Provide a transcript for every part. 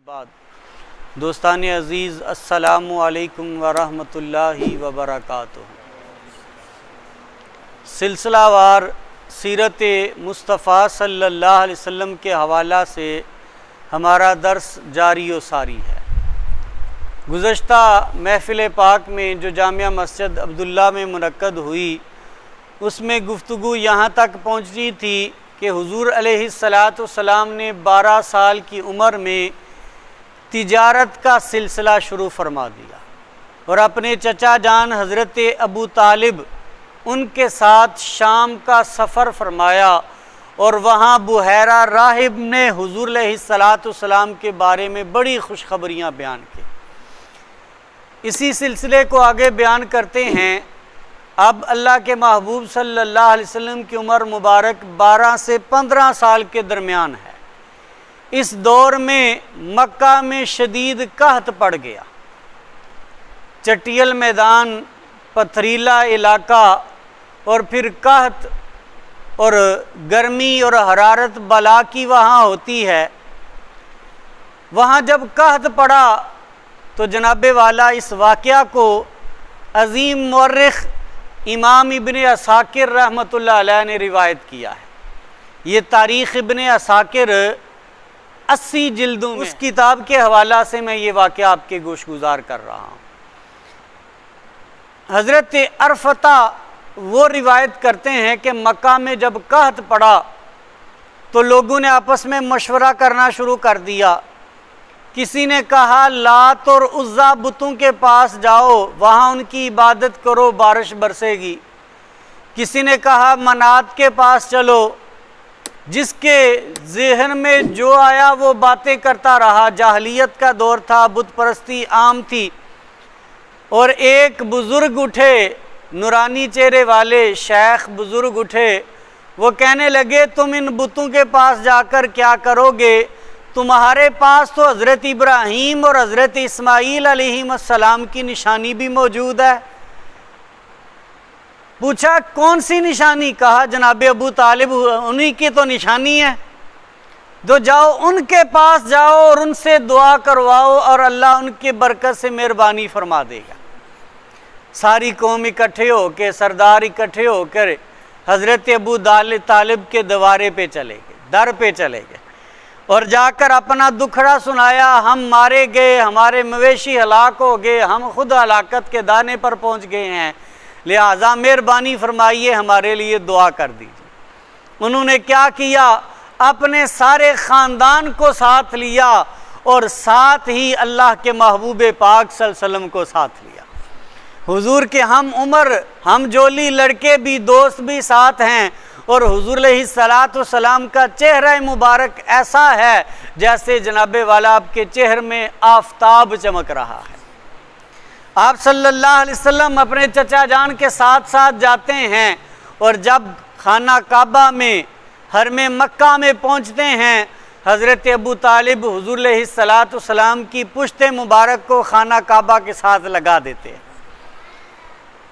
بعد دوستان عزیز، السلام علیکم ورحمۃ اللہ وبرکاتہ۔ سلسلہ وار سیرت مصطفیٰ صلی اللہ علیہ وسلم کے حوالہ سے ہمارا درس جاری و ساری ہے۔ گزشتہ محفل پاک میں جو جامعہ مسجد عبداللہ میں منعقد ہوئی، اس میں گفتگو یہاں تک پہنچی تھی کہ حضور علیہ السلام نے 12 سال کی عمر میں تجارت کا سلسلہ شروع فرما دیا اور اپنے چچا جان حضرت ابو طالب ان کے ساتھ شام کا سفر فرمایا اور وہاں بحیرہ راہب نے حضور علیہ السلام کے بارے میں بڑی خوشخبریاں بیان کی۔ اسی سلسلے کو آگے بیان کرتے ہیں۔ اب اللہ کے محبوب صلی اللہ علیہ وسلم کی عمر مبارک 12 سے 15 سال کے درمیان ہے۔ اس دور میں مکہ میں شدید قحط پڑ گیا۔ چٹیل میدان، پتھریلا علاقہ اور پھر قحط اور گرمی اور حرارت بلا کی وہاں ہوتی ہے۔ وہاں جب قحط پڑا تو جناب والا اس واقعہ کو عظیم مورخ امام ابن عساکر رحمۃ اللہ علیہ نے روایت کیا ہے۔ یہ تاریخ ابن عساکر 80 جلدوں میں، اس کتاب کے حوالہ سے میں یہ واقعہ آپ کے گوش گزار کر رہا ہوں۔ حضرت عرفطہ وہ روایت کرتے ہیں کہ مکہ میں جب قحط پڑا تو لوگوں نے آپس میں مشورہ کرنا شروع کر دیا۔ کسی نے کہا لات اور عزا بتوں کے پاس جاؤ، وہاں ان کی عبادت کرو، بارش برسے گی۔ کسی نے کہا منات کے پاس چلو۔ جس کے ذہن میں جو آیا وہ باتیں کرتا رہا۔ جاہلیت کا دور تھا، بت پرستی عام تھی۔ اور ایک بزرگ اٹھے، نورانی چہرے والے شیخ بزرگ اٹھے، وہ کہنے لگے تم ان بتوں کے پاس جا کر کیا کرو گے؟ تمہارے پاس تو حضرت ابراہیم اور حضرت اسماعیل علیہ السلام کی نشانی بھی موجود ہے۔ پوچھا کون سی نشانی؟ کہا جناب ابو طالب انہی کی تو نشانی ہے۔ تو جاؤ ان کے پاس جاؤ اور ان سے دعا کرواؤ اور اللہ ان کی برکت سے مہربانی فرما دے گا۔ ساری قوم اکٹھے ہو کے، سردار اکٹھے ہو کر حضرت ابو طالب کے دوارے پہ چلے گئے، در پہ چلے گئے اور جا کر اپنا دکھڑا سنایا۔ ہم مارے گئے، ہمارے مویشی ہلاک ہو گئے، ہم خود ہلاکت کے دانے پر پہنچ گئے ہیں، لہٰذا مہربانی فرمائیے ہمارے لیے دعا کر دیجیے۔ انہوں نے کیا کیا؟ اپنے سارے خاندان کو ساتھ لیا اور ساتھ ہی اللہ کے محبوب پاک صلی اللہ علیہ وسلم کو ساتھ لیا۔ حضور کے ہم عمر، ہم جولی لڑکے بھی، دوست بھی ساتھ ہیں، اور حضور علیہ السلام کا چہرہ مبارک ایسا ہے جیسے جناب والا آپ کے چہرے میں آفتاب چمک رہا ہے۔ آپ صلی اللہ علیہ وسلم اپنے چچا جان کے ساتھ ساتھ جاتے ہیں اور جب خانہ کعبہ میں حرم مکہ میں پہنچتے ہیں، حضرت ابو طالب حضور علیہ السلام کی پشت مبارک کو خانہ کعبہ کے ساتھ لگا دیتے ہیں۔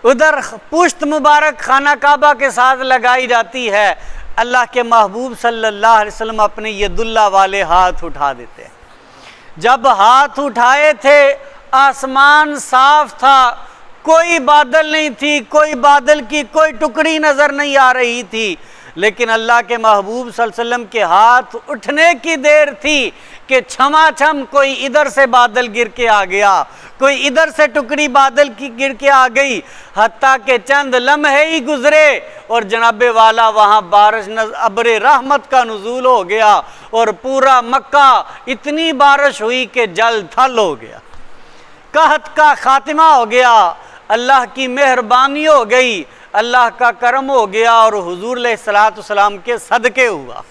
ادھر پشت مبارک خانہ کعبہ کے ساتھ لگائی جاتی ہے، اللہ کے محبوب صلی اللہ علیہ وسلم اپنے ید اللہ والے ہاتھ اٹھا دیتے ہیں۔ جب ہاتھ اٹھائے تھے آسمان صاف تھا، کوئی بادل نہیں تھی، کوئی بادل کی کوئی ٹکڑی نظر نہیں آ رہی تھی، لیکن اللہ کے محبوب صلی اللہ علیہ وسلم کے ہاتھ اٹھنے کی دیر تھی کہ چھما چھم کوئی ادھر سے بادل گر کے آ گیا، کوئی ادھر سے ٹکڑی بادل کی گر کے آ گئی، حتیٰ کہ چند لمحے ہی گزرے اور جناب والا وہاں بارش ابر رحمت کا نزول ہو گیا اور پورا مکہ اتنی بارش ہوئی کہ جل تھل ہو گیا، قحط کا خاتمہ ہو گیا، اللہ کی مہربانی ہو گئی، اللہ کا کرم ہو گیا اور حضور علیہ السلام کے صدقے ہوا۔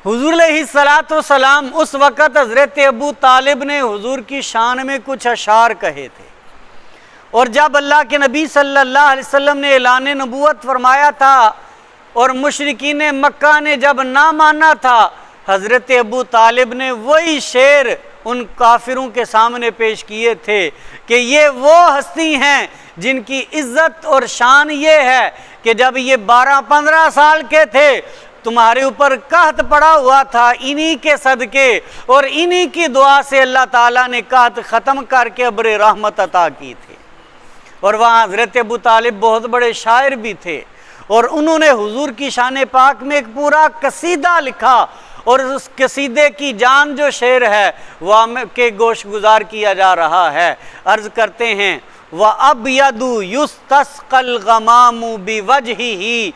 حضور علیہ السلام اس وقت حضرت ابو طالب نے حضور کی شان میں کچھ اشعار کہے تھے، اور جب اللہ کے نبی صلی اللہ علیہ وسلم نے اعلان نبوت فرمایا تھا اور مشرکین مکہ نے جب نہ مانا تھا، حضرت ابو طالب نے وہی شعر ان کافروں کے سامنے پیش کیے تھے کہ یہ وہ ہستی ہیں جن کی عزت اور شان یہ ہے کہ جب یہ 12-15 سال کے تھے تمہارے اوپر قحط پڑا ہوا تھا، انہی کے صدقے اور انہی کی دعا سے اللہ تعالیٰ نے قحط ختم کر کے ابر رحمت عطا کی تھی۔ اور وہاں حضرت ابو طالب بہت بڑے شاعر بھی تھے، اور انہوں نے حضور کی شان پاک میں ایک پورا قصیدہ لکھا، اور اس قصیدے کی جان جو شعر ہے وہ کے گوش گزار کیا جا رہا ہے۔ عرض کرتے ہیں وَأَبْيَدُ يُسْتَسْقَى الْغَمَامُ بِوَجْهِهِ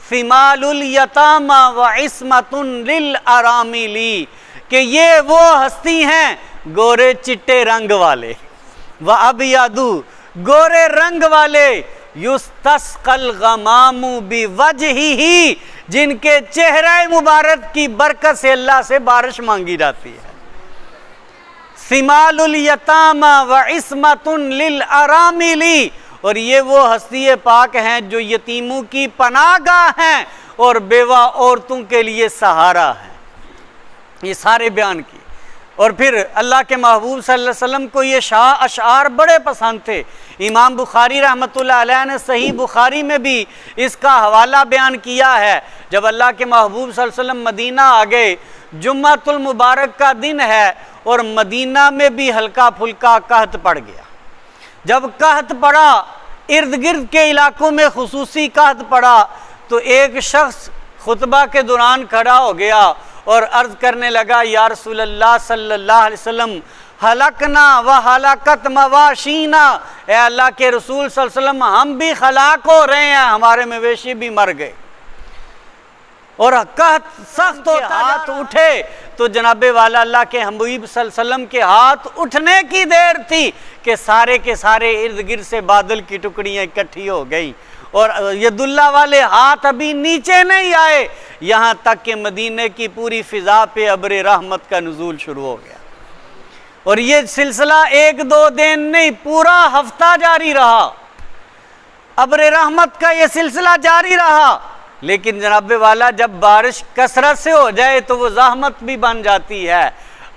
ثِمَالُ الْيَتَامَى وَعِصْمَةٌ لِلْأَرَامِلِ، کہ یہ وہ ہستی ہیں گورے چٹے رنگ والے، وَأَبْيَدُ گورے رنگ والے، یُسْتَسْقَى الْغَمَامُ بِوَجْهِهِ جن کے چہرہ مبارک کی برکت سے اللہ سے بارش مانگی جاتی ہے۔ ثِمَالُ الْيَتَامَى وَعِصْمَةٌ لِلْأَرَامِلِ، اور یہ وہ ہستی پاک ہیں جو یتیموں کی پناہ گاہ ہیں اور بیوہ عورتوں کے لیے سہارا ہیں۔ یہ سارے بیان کی، اور پھر اللہ کے محبوب صلی اللہ علیہ وسلم کو یہ اشعار بڑے پسند تھے۔ امام بخاری رحمۃ اللہ علیہ نے صحیح بخاری میں بھی اس کا حوالہ بیان کیا ہے۔ جب اللہ کے محبوب صلی اللہ علیہ وسلم مدینہ آ گئے، جمعۃ المبارک کا دن ہے، اور مدینہ میں بھی ہلکا پھلکا قحط پڑ گیا۔ جب قحط پڑا، ارد گرد کے علاقوں میں خصوصی قحط پڑا، تو ایک شخص خطبہ کے دوران کھڑا ہو گیا اور عرض کرنے لگا یا رسول اللہ صلی اللہ علیہ وسلم ہلکنا و ہلاکت مواشینا، اے اللہ کے رسول صلی اللہ علیہ وسلم ہم بھی ہلاک ہو رہے ہیں، ہمارے مویشی بھی مر گئے۔ اور قحط سخت ہوتا ہاتھ اٹھے تو جناب والا اللہ کے حبیب صلی اللہ علیہ وسلم کے ہاتھ اٹھنے کی دیر تھی کہ سارے کے سارے ارد گرد سے بادل کی ٹکڑیاں اکٹھی ہو گئیں، اور ید اللہ والے ہاتھ ابھی نیچے نہیں آئے، یہاں تک کہ مدینے کی پوری فضا پہ ابر رحمت کا نزول شروع ہو گیا۔ اور یہ سلسلہ ایک دو دن نہیں، پورا ہفتہ جاری رہا، ابر رحمت کا یہ سلسلہ جاری رہا۔ لیکن جناب والا جب بارش کثرت سے ہو جائے تو وہ زحمت بھی بن جاتی ہے۔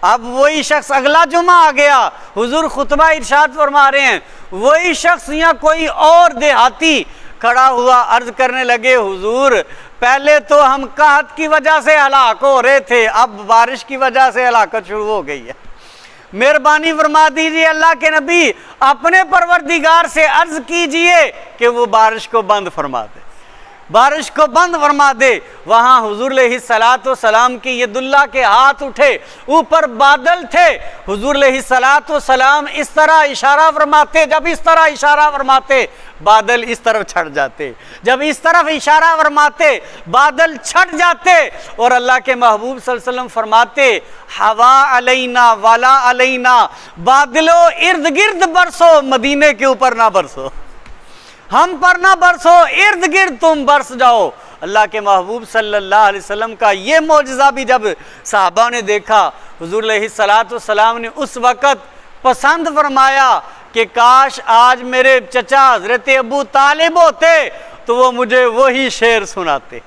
اب وہی شخص اگلا جمعہ آ گیا، حضور خطبہ ارشاد فرما رہے ہیں، وہی شخص یا کوئی اور دیہاتی کھڑا ہوا، عرض کرنے لگے حضور پہلے تو ہم قحط کی وجہ سے ہلاک ہو رہے تھے، اب بارش کی وجہ سے ہلاکت شروع ہو گئی ہے، مہربانی فرما دیجیے اللہ کے نبی اپنے پروردگار سے عرض کیجئے کہ وہ بارش کو بند فرما دے، بارش کو بند فرما دے۔ وہاں حضور علیہ السلام کی ید اللہ کے ہاتھ اٹھے، اوپر بادل تھے، حضور علیہ السلام اس طرح اشارہ فرماتے، جب اس طرح اشارہ فرماتے بادل اس طرف چھٹ جاتے، جب اس طرف اشارہ فرماتے بادل چھٹ جاتے، اور اللہ کے محبوب صلی اللہ علیہ وسلم فرماتے ہوا علینا والا علینا، بادلوں ارد گرد برسو، مدینے کے اوپر نہ برسو، ہم پر نہ برسو، ارد گرد تم برس جاؤ۔ اللہ کے محبوب صلی اللہ علیہ وسلم کا یہ معجزہ بھی جب صحابہ نے دیکھا، حضور علیہ السلام نے اس وقت پسند فرمایا کہ کاش آج میرے چچا حضرت ابو طالب ہوتے تو وہ مجھے وہی شعر سناتے،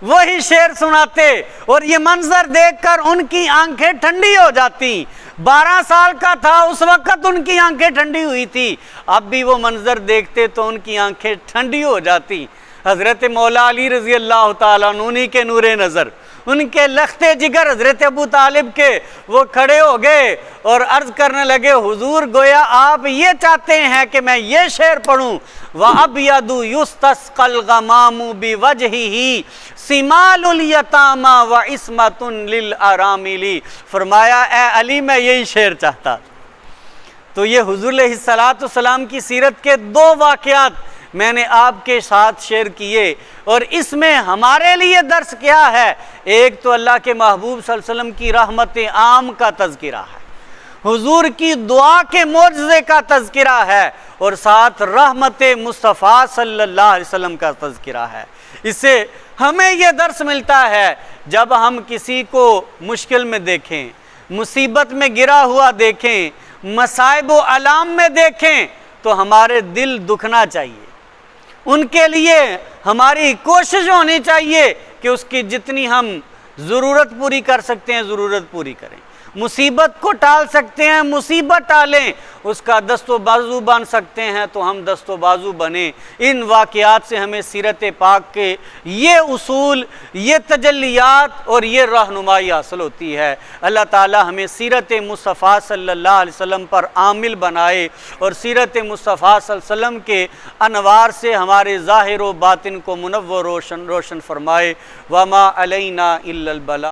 وہی شعر سناتے، اور یہ منظر دیکھ کر ان کی آنکھیں ٹھنڈی ہو جاتی۔ 12 سال کا تھا اس وقت ان کی آنکھیں ٹھنڈی ہوئی تھی، اب بھی وہ منظر دیکھتے تو ان کی آنکھیں ٹھنڈی ہو جاتی۔ حضرت مولا علی رضی اللہ تعالیٰ عنہ کے نور نظر، ان کے لختے جگر حضرت ابو طالب کے، وہ کھڑے ہو گئے اور عرض کرنے لگے حضور گویا آپ یہ چاہتے ہیں کہ میں یہ شعر پڑھوں، وَأَبْيَدُ يُسْتَسْقَى الْغَمَامُ بِوَجْهِهِ ثِمَالُ الْيَتَامَى وَعِصْمَةٌ لِلْأَرَامِلِ، فرمایا اے علی میں یہی شعر چاہتا۔ تو یہ حضور علیہ السلام کی سیرت کے 2 واقعات میں نے آپ کے ساتھ شیئر کیے، اور اس میں ہمارے لیے درس کیا ہے؟ ایک تو اللہ کے محبوب صلی اللہ علیہ وسلم کی رحمت عام کا تذکرہ ہے، حضور کی دعا کے معجزے کا تذکرہ ہے، اور ساتھ رحمت مصطفیٰ صلی اللہ علیہ وسلم کا تذکرہ ہے۔ اس سے ہمیں یہ درس ملتا ہے جب ہم کسی کو مشکل میں دیکھیں، مصیبت میں گرا ہوا دیکھیں، مصائب و آلام میں دیکھیں، تو ہمارے دل دکھنا چاہیے، ان کے لیے ہماری کوشش ہونی چاہیے کہ اس کی جتنی ہم ضرورت پوری کر سکتے ہیں ضرورت پوری کریں۔ مصیبت کو ٹال سکتے ہیں، مصیبت ٹالیں، اس کا دست و بازو بن سکتے ہیں تو ہم دست و بازو بنیں۔ ان واقعات سے ہمیں سیرت پاک کے یہ اصول، یہ تجلیات اور یہ رہنمائی حاصل ہوتی ہے۔ اللہ تعالی ہمیں سیرت مصطفیٰ صلی اللہ علیہ وسلم پر عامل بنائے اور سیرت مصطفیٰ صلی اللہ علیہ وسلم کے انوار سے ہمارے ظاہر و باطن کو منور روشن فرمائے۔ وما علینا الا البلاغ۔